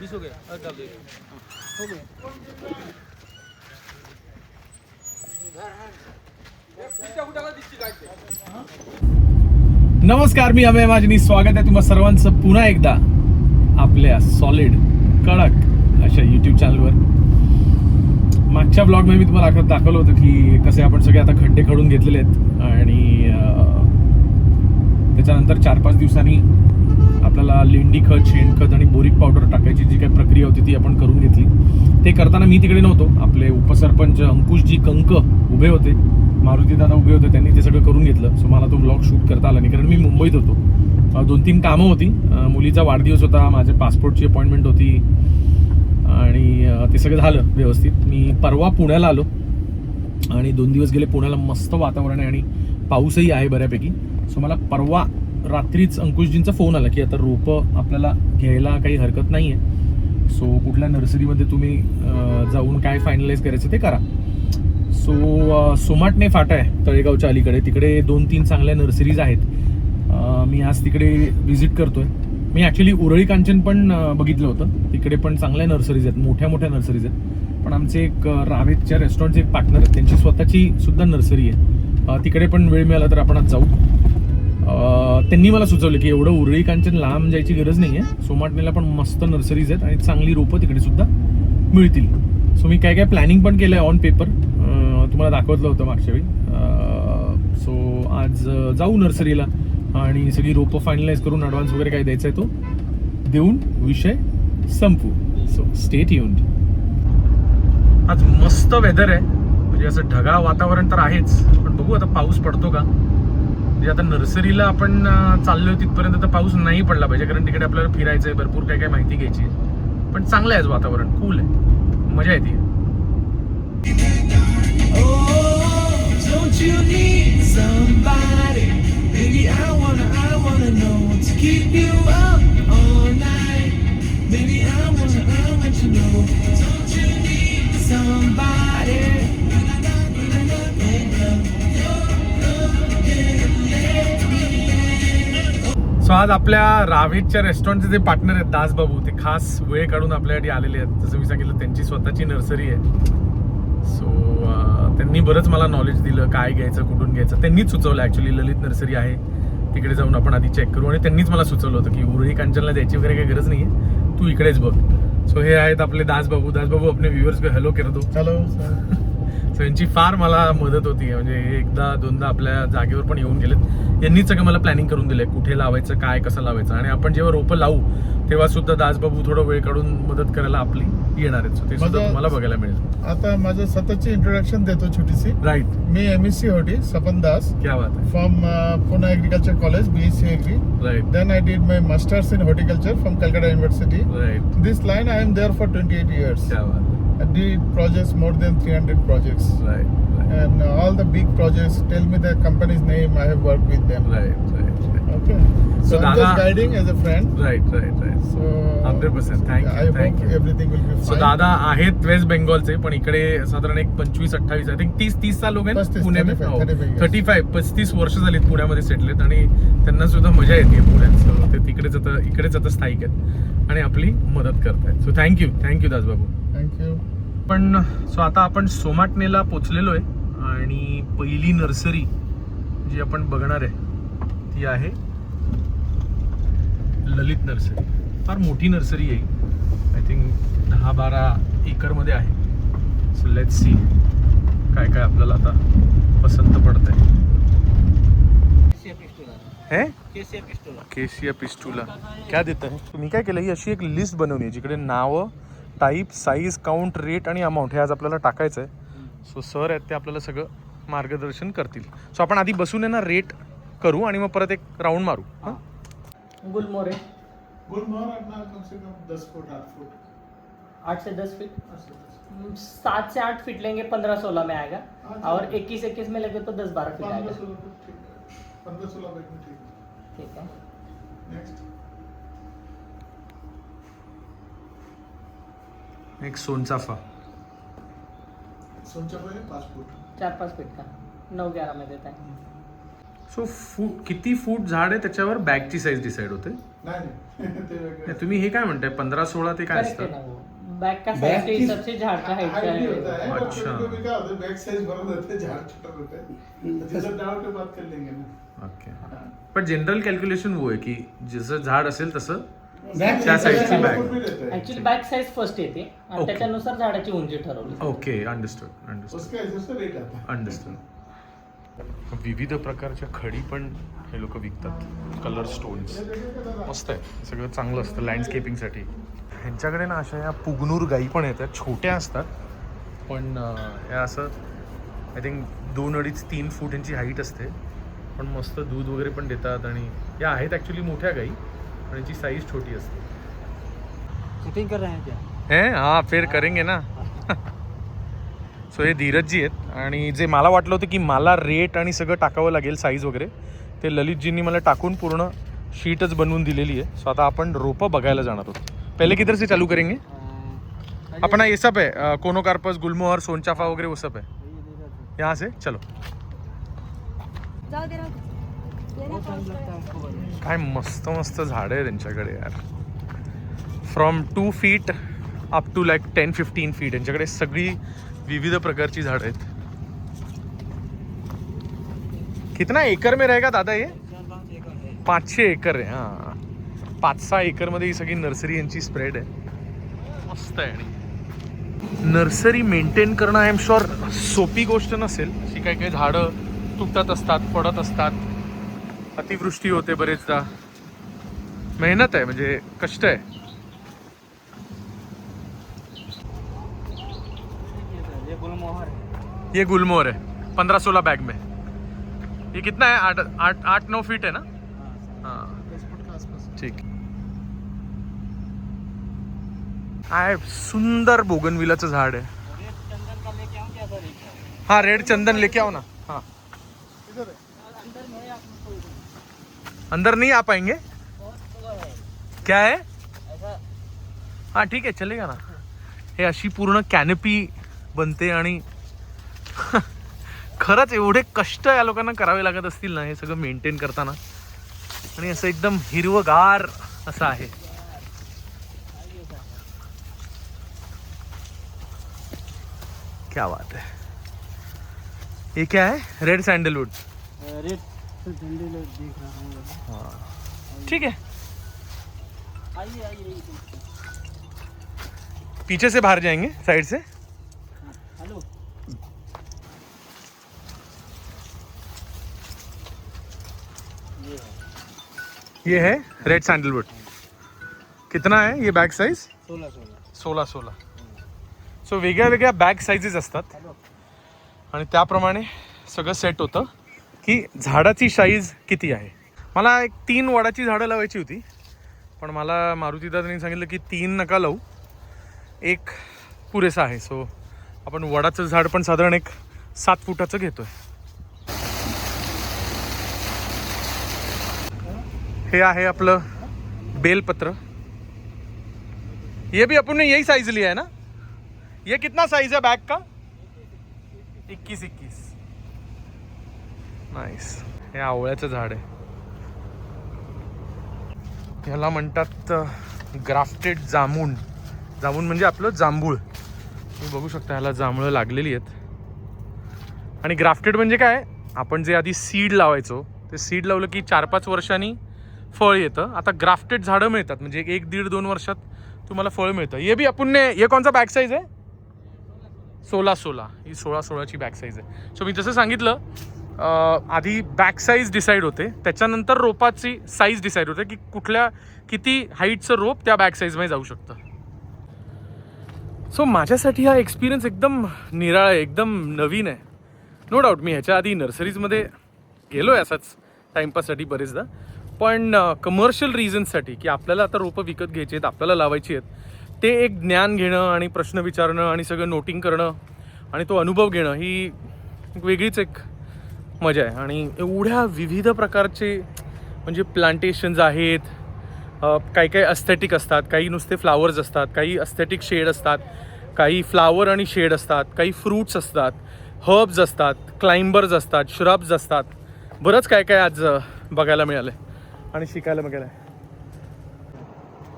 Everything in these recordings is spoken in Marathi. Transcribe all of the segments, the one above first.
20 हो गया और डाल दो हो गया। नमस्कार, मी अभय महाजनी. स्वागत आहे तुम्हा सर्वांचं पुन्हा एकदा आपल्या सॉलिड कडक अशा यूट्यूब चॅनलवर. मागच्या ब्लॉगमध्ये मी तुम्हाला दाखवलं होतं की कसे आपण सगळे आता खड्डे खडून घेतलेले आहेत आणि त्याच्यानंतर 4-5 दिवसांनी आपल्याला लेंडी खत, शेणखत आणि बोरिक पावडर टाकायची जी काही प्रक्रिया होती ती आपण करून घेतली. ते करताना मी तिकडे नव्हतो, आपले उपसरपंच अंकुशजी कंक उभे होते, मारुती दादा उभे होते, त्यांनी ते सगळं करून घेतलं. सो मला तो ब्लॉग शूट करता आला नाही कारण मी मुंबईत होतो. 2-3 कामं होती. मुलीचा वाढदिवस होता, माझ्या पासपोर्टची अपॉइंटमेंट होती आणि ते सगळं झालं व्यवस्थित. मी परवा पुण्याला आलो आणि 2 दिवस गेले पुण्याला. मस्त वातावरण आहे आणि पाऊसही आहे बऱ्यापैकी. सो मला परवा रात्रीच अंकुशजींचा फोन आला की आता रोपं आपल्याला घ्यायला काही हरकत नाही आहे, सो कुठल्या नर्सरीमध्ये तुम्ही जाऊन काय फायनलाइज करायचं ते करा. सो सोमाटणे फाटा आहे तळेगावच्या अलीकडे, तिकडे 2-3 चांगल्या नर्सरीज आहेत. मी आज तिकडे व्हिजिट करतोय. मी ॲक्च्युली उरळी कांचन पण बघितलं होतं, तिकडे पण चांगल्या नर्सरीज आहेत, मोठ्या मोठ्या नर्सरीज आहेत. पण आमचे एक रावेतच्या रेस्टॉरंटचे एक पार्टनर आहेत, त्यांची स्वतःची सुद्धा नर्सरी आहे. तिकडे पण वेळ मिळाला तर आपण आज जाऊ. त्यांनी मला सुचवलं की एवढं उरळी कांचन लांब जायची गरज नाही आहे, सोमाटणेला पण मस्त नर्सरीज आहेत आणि चांगली रोपं तिकडे सुद्धा मिळतील. सो मी काय काय प्लॅनिंग पण केलं आहे ऑन पेपर, तुम्हाला दाखवलं होतं मागच्या वेळी. सो आज जाऊ नर्सरीला आणि सगळी रोपं फायनलाइज करून ॲडव्हान्स वगैरे काय द्यायचं आहे तो देऊन विषय संपू. So stay tuned. आज मस्त वेदर आहे, म्हणजे असं ढगाळ वातावरण तर आहेच, पण बघू आता पाऊस पडतो का. म्हणजे आता नर्सरीला आपण चाललोय तिथपर्यंत तर पाऊस नाही पडला पाहिजे कारण तिकडे आपल्याला फिरायचं आहे, भरपूर काय काय माहिती घ्यायची आहे. पण चांगलं आहे वातावरण, कूल आहे, मजा येते. सो आज आपल्या रावेतच्या रेस्टॉरंटचे जे पार्टनर आहेत दासबाबू, ते खास वेळ काढून आपल्यासाठी आलेले आहेत. जसं मी सांगितलं त्यांची स्वतःची नर्सरी आहे. सो त्यांनी बरंच मला नॉलेज दिलं, काय घ्यायचं, कुठून घ्यायचं. त्यांनीच सुचवलं, ॲक्च्युली ललित नर्सरी आहे तिकडे जाऊन आपण आधी चेक करू. आणि त्यांनीच मला सुचवलं होतं की उरळी कांचनला द्यायची वगैरे काही गरज नाही आहे, तू इकडेच बघ. सो हे आहेत आपले दासबाबू. दासबाबू अपने व्ह्युअर्स को हॅलो कर दो. हॅलो. सो यांची फार मला मदत होती, म्हणजे एकदा दोनदा आपल्या जागेवर पण येऊन गेलेत. यांनीच सगळं मला प्लॅनिंग करून दिलंय, कुठे लावायचं, काय कसं लावायचं. आणि आपण जेव्हा रोपं लावू तेव्हा सुद्धा दासबाबू थोडं वेळ काढून मदत करायला आपली येणार आहेत. सो ते सुद्धा तुम्हाला बघायला मिळेल. आता माझं स्वतःची इंट्रोडक्शन देतो छोटीशी. राईट. मी MSc होती सपन दास. क्या बात आहे. From Pune agriculture college, BSc Agri. Right. Then I did my masters in horticulture from Calcutta University. Right. This line I am there for 28 years. क्या बात आहे. I did projects, more than 300 projects. Right. And all the big projects, tell me the company's name, I have worked with them. Right. Right. Okay. So So I'm Dada- just guiding as a friend. Right. Right. Right. So 100%. Thank you. I Thank hope you. everything will be so fine. दादा आहेत वेस्ट बेंगॉलचे, पण इकडे साधारण एक 25-28 आय थिंक 30 साल लोक आहेत 35, पुणे. 35 वर्ष झालीत पुण्यामध्ये सेटलेत आणि त्यांना सुद्धा मजा येते पुण्यात. सो ते इकडेच आता स्थायिक आहेत आणि आपली मदत करतायत. So thank you Dasbabu. Thank you. पण सो आता आपण सोमाटणेला पोचलेलो आहे आणि पहिली नर्सरी जी आपण बघणार आहे ती आहे ललित नर्सरी. फार मोठी नर्सरी आहे, आय थिंक 10-12 एकरमध्ये आहे. सो लेट्स सी काय काय आपल्याला आता पसंत पडत आहे. केसिया पिस्टुला क्या देत आहे. मी काय केलं, ही अशी एक लिस्ट बनवली आहे जिकडे नावं, टाईप, साईज, काउंट, रेट आणि अमाऊंट हे आज आपल्याला टाकायचं आहे. सो सर आहेत ते आपल्याला सगळं मार्गदर्शन करतील. सो आपण आधी बसून आहे ना रेट करू आणि मग परत एक राऊंड मारू. हां. गुलमोहर अपना कम से कम 10 फुट 8 फुट 8 से 10 फीट 7 से 8 फीट लेंगे 15-16 में आएगा. और 21 में लेंगे तो 10-12 फीट आएगा. 15-16 में ठीक है. नेक्स्ट एक सोनचाफा. सोनचाफा 5 फुट 4-5 फीट का 9-11 में देता है. सो किती फूट झाड आहे त्याच्यावर बॅगची साईज डिसाईड होते. नहीं तुम्ही हे काय म्हणताय 15-16 ते काय करेक्ट है असतं? ना वो बैग का साइज के हिसाब से झाड़ का हाइट का है. अच्छा. बैक साइज बड़ा रहता है, झाड़ छोटा रहता है. जैसे डाउट पे बात कर लेंगे ना. ओके. पण जनरल कॅल्क्युलेशन वो आहे की जसं झाड असेल तसं बैक त्या साईजची bag. Actually bag size first येते आणि Okay. त्याच्यानुसार झाडाची उंची ठरवली. ओके. अंडरस्टूड. उसके हिसाब से रेट आता है. अंडरस्टूड. विविध प्रकारच्या खडी पण हे लोक विकतात. कलर स्टोन्स मस्त आहे. सगळं चांगलं असतं लँडस्केपिंगसाठी. ह्यांच्याकडे ना अशा या पुगनूर गाई पण येतात. छोट्या असतात पण ह्या असं आय थिंक 2-2.5-3 फूट यांची हाईट असते. पण मस्त दूध वगैरे पण देतात आणि या आहेत ॲक्च्युली मोठ्या गाई पण यांची साईज छोटी असते. शूटिंग कर रहे हैं क्या? हे हां फिर करेंगे ना. सो हे धीरजजी आहेत आणि जे मला वाटलं होतं की मला रेट आणि सगळं टाकावं लागेल साईज वगैरे ते ललितजींनी मला टाकून पूर्ण शीटच बनवून दिलेली आहे. सो आता आपण रोपं बघायला जाणार आहोत. पहिले किधर से चालू करेंगे? अपना ये सब है कोनोकार्पस, गुलमोहर, सोनचाफा वगैरह वो सब है यहाँ से. चलो. जाऊ दे राहू दे. काय मस्त मस्त झाडं आहे त्यांच्याकडे यार. From 2 feet up to like 10-15 feet यांच्याकडे सगळी विविध प्रकारची झाडं आहेत. कितना एकर में रहेगा दादा ये? 500 एकर आहे. हां 5-6 एकरमध्ये ही सगळी नर्सरी यांची स्प्रेड आहे. मस्त आहे. आणि नर्सरी मेंटेन करणं आय एम शुअर सोपी गोष्ट नसेल. अशी काही काही झाडं तुटत असतात, पडत असतात, अतिवृष्टी होते बरेचदा. मेहनत आहे म्हणजे कष्ट आहे. ये गुलमोहर है 15-16 बैग में. ये कितना है? 8-9 फीट है ना? हाँ 10 फुट के आसपास. ठीक. आहे सुंदर बोगनविलाचं झाड आहे. चंदन का लेके आऊं क्या सर? हाँ रेड चंदन लेके आओ ना. हाँ इधर है. अंदर नहीं आ पाएंगे. क्या है? ऐसा हाँ ठीक आहे चलेगा ना. हे अशी पूर्ण कॅनपी बनते आणि खरंच एवढे कष्ट या लोकांना करावे लागत असतील ना हे सगळं मेंटेन करताना. आणि असं एकदम हिरवगार असं आहे. क्या बात है. ये क्या है? Red sandalwood. रेड झंडे देख रहा हूँ. हाँ ठीक है. आइए आइए. पीछे से बाहर जाएंगे साइड से. हेलो. ये है रेड सैंडलवुड. कितना है ये बॅग साईज? 16. सो वेगळ्या वेगळ्या बॅग साईजेस असतात आणि त्याप्रमाणे सगळं सेट होतं की झाडाची साईज किती आहे. मला एक 3 वडाची झाडं लावायची होती पण मला मारुतीदादांनी सांगितलं की 3 नका लावू, 1 पुरेसा आहे. सो आपण वडाचं झाड पण साधारण एक 7 फुटाचं घेतोय. हे आहे आपलं बेलपत्र. ये भी अपन ने यही साइज लिया है ना? ये कितना साइज है बैग का? 21. नाइस. हे आवळ्याचं झाड आहे. ह्याला म्हणतात ग्राफ्टेड जामुन. जामुन म्हणजे आपलं जांभूळ. तुम्ही बघू शकता ह्याला जांभळं लागलेली आहेत. आणि ग्राफ्टेड म्हणजे काय? आपण जे आधी सीड लावायचो ते सीड लावलं की 4-5 वर्षांनी फळ येतं. आता ग्राफ्टेड झाडं मिळतात म्हणजे 1-1.5-2 वर्षात तुम्हाला फळ मिळतं. ये भी आपण ये कोणचा बॅग साईज आहे? 16. ही 16ची बॅग साईज आहे. सो मी जसं सांगितलं आधी बॅग साईज डिसाईड होते त्याच्यानंतर रोपाची साईज डिसाईड होते की किती हाईटचं रोप त्या बॅग साईजमध्ये जाऊ शकतं. सो माझ्यासाठी हा एक्सपिरियन्स एकदम निराळा आहे, एकदम नवीन आहे. नो डाऊट मी ह्याच्या आधी नर्सरीजमध्ये गेलो आहे असाच टाईमपाससाठी बरेचदा. पण कमर्शियल रिझन्ससाठी की आपल्याला आता रोपं विकत घ्यायची आहेत, आपल्याला लावायची आहेत, ते एक ज्ञान घेणं आणि प्रश्न विचारणं आणि सगळं नोटिंग करणं आणि तो अनुभव घेणं ही वेगळीच एक मजा आहे. आणि एवढ्या विविध प्रकारचे म्हणजे प्लांटेशन्स आहेत. काही काही अस्थेटिक असतात, काही नुसते फ्लावर्स असतात, काही अस्थेटिक शेड असतात, काही फ्लावर आणि शेड असतात, काही फ्रूट्स असतात, हर्ब्स असतात, क्लाइंबर्स असतात, श्रब्स असतात. बरंच काय काय आज बघायला मिळालंय आणि शिकायला मिळालंय.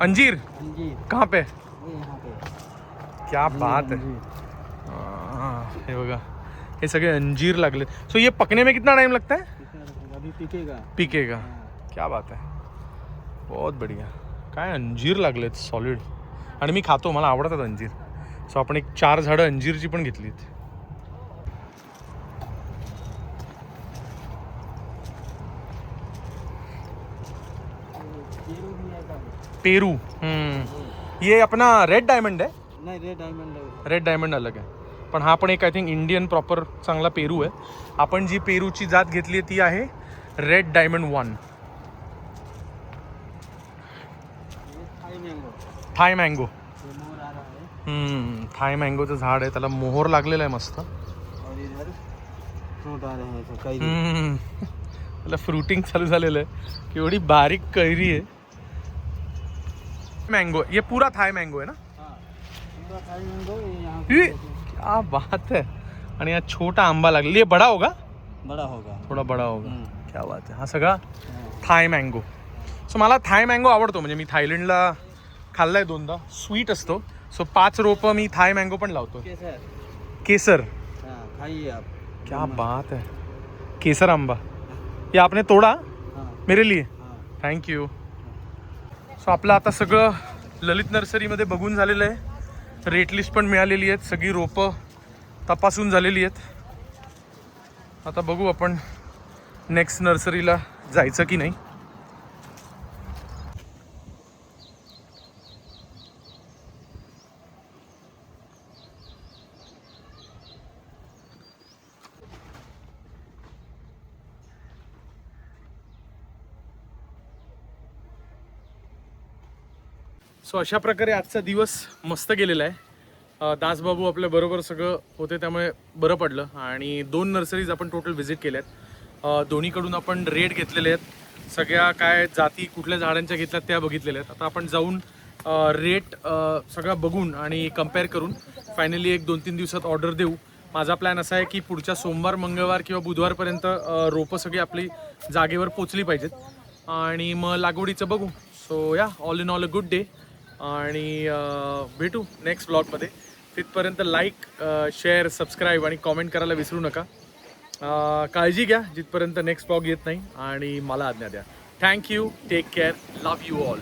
अंजीर अंजीर कहाँ पे? ये यहाँ पे क्या बात है. हे बघा हे सगळे अंजीर लागले. सो ये पकने में कितना टाइम लगता है? अभी पिकेगा. पिकेगा. क्या बात है, बहुत बढ़िया. काय अंजीर लागलेत सॉलिड आणि मी खातो, मला आवडतात अंजीर. सो आपण एक 4 झाडं अंजीरची पण घेतलीत. पेरू. ये अपना रेड डायमंड है. नहीं रेड डायमंड है. रेड डायमंड अलग आहे, पण हा पण एक आय थिंक इंडियन प्रॉपर चांगला पेरू आहे. आपण जी पेरूची जात घेतली ती आहे red diamond 1. Thai mango. Thai mango. ये मोर आ रहा है थाय मँगोचं झाड आहे, त्याला मोहर लागलेला आहे मस्त. और इधर फ्रूट आ रहे हैं ऐसे कई. त्याला फ्रुटिंग चालू झालेलं आहे. केवढी बारीक कैरी आहे. मँगो, ये पूरा थाय मँगो आहे ना? हाँ पूरा थाई मैंगो ये यहाँ ये पे क्या बात है. आणि हा छोटा आंबा लागला. ये बडा होगा? बड़ा होगा. थोडा बडा होगा. हम्म. क्या बात आहे. हा सगळा हाँ. थाय मँगो. सो मला थाय मँगो आवडतो, म्हणजे मी थायलंडला खाल्लाय 2दा. स्वीट असतो. सो 5 रोपं मी थाय मँगो पण लावतो. केसर. केसर. हाँ खाइए आप. क्या बात है. केसर आंबा. ये आपने तोडा हाँ मेरे लिए? हाँ. थँक्यू. सो आपलं आता सगळं ललित नर्सरीमध्ये बघून झालेलं आहे. रेट लिस्ट पण मिळालेली आहेत, सगळी रोपं तपासून झालेली आहेत. आता बघू आपण नेक्स्ट नर्सरीला जायचं की नाही. सो अशा प्रकारे आजचा दिवस मस्त गेलेला आहे. दासबाबू आपल्या बरोबर सगळं होते, त्यामुळे बरं पडलं. आणि 2 नर्सरीज आपण टोटल व्हिजिट केल्यात. दोन्हीकडून आपण रेट घेतलेले आहेत. सगळ्या काय जाती कुठल्या झाडांच्या घेतल्यात त्या बघितलेल्या आहेत. आता आपण जाऊन रेट सगळं बघून आणि कम्पेअर करून फायनली एक 2-3 दिवसात ऑर्डर देऊ. माझा प्लॅन असा आहे की पुढच्या सोमवार, मंगळवार किंवा बुधवारपर्यंत रोपं सगळी आपली जागेवर पोचली पाहिजेत आणि मग लागवडीचं बघू. सो या all in all a good day आणि भेटू नेक्स्ट ब्लॉगमध्ये. तिथपर्यंत लाईक, शेअर, सबस्क्राईब आणि कॉमेंट करायला विसरू नका. काळजी घ्या जिथपर्यंत नेक्स्ट ब्लॉग येत नाही आणि मला आज्ञा द्या. Thank you. Take care. Love you all.